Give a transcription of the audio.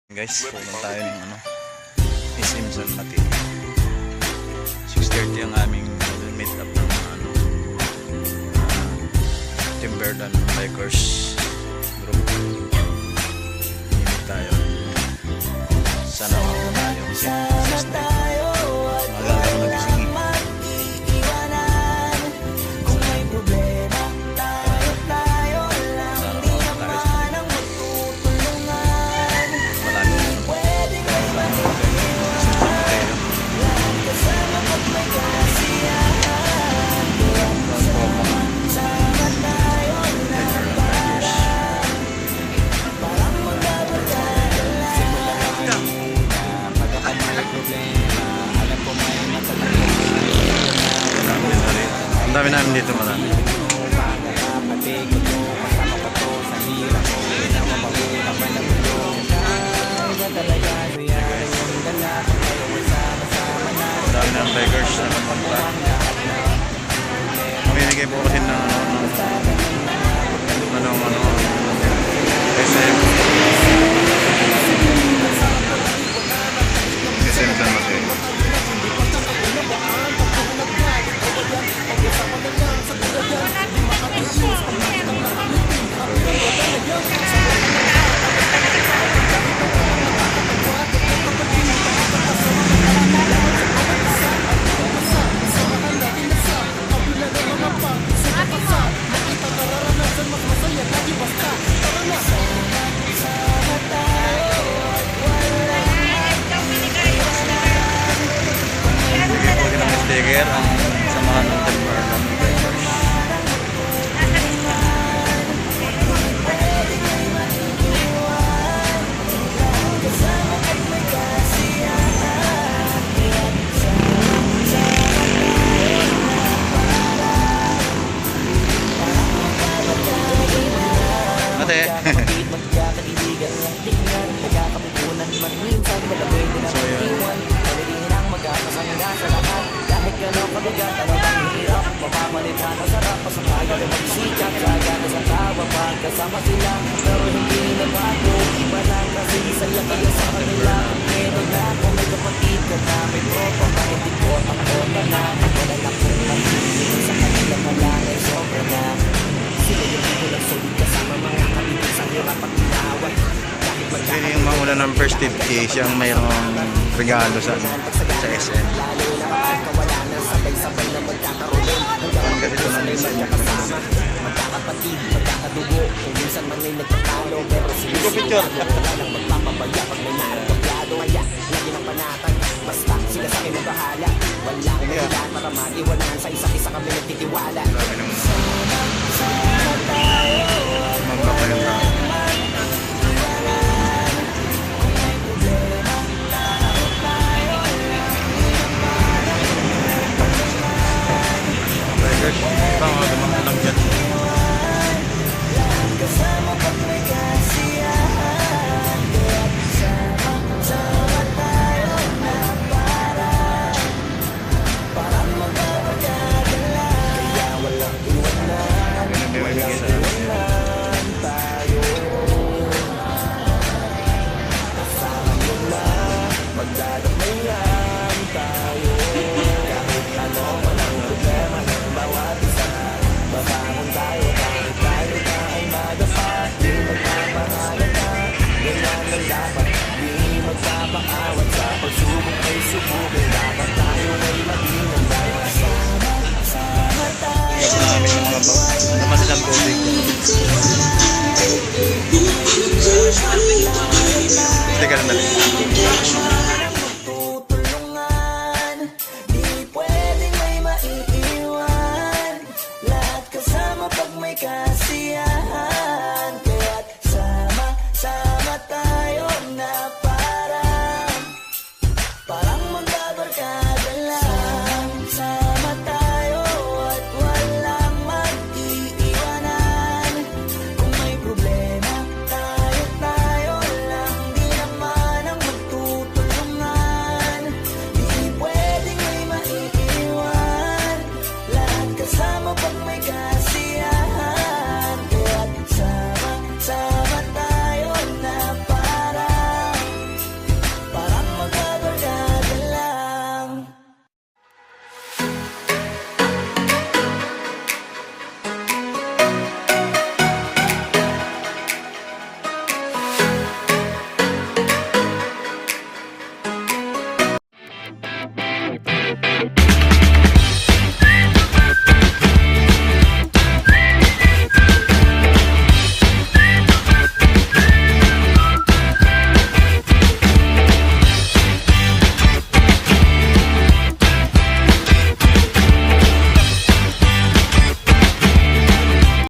Guys, pupunta tayo ng SM San Mateo. 6:30 ang aming meet up ng Timberland Bikers group. Meet tayo. Sana ako tayo. Magalang nagising. Ang dami namin dito, marami. Ang dami ng bikers na napunta. Mamimigay po kasi ng SM San Mateo. Sticker ang samahan ng Timberland Bikers. Ate. So yun. Ganong kabigat, ano bang hirap mapamalitan ang sarap, pasakaya rin magsikat, sagana sa tawa, pagkasama sila pero hindi na bago, iba lang kasi saya kayo sa kanila. Meron na kung may kapatid ka na may tropa, hindi ko ako na na wala na kong magiging sa kanila na lang ay sobra na sila yung hindi lang sulit kasama mga kapitid sa hirap at inaway. Pwede yung mauna ng first aid case yung mayroong regalo sa SM. Sabay-sabay na magkakaroon hanggang kasi ito namin magkakasama, magkakapatid, magkakadugo, kung minsan man ay nagkakalo pero sinisira walang magpapabaya pag may naarapagado, kaya lagi ng panatag basta sila sa akin ang bahala, wala akong nahilan para mag-iwanan sa isa't isa kami nagtitiwala. Sama tayo naman silang tubig. Teka lang dali.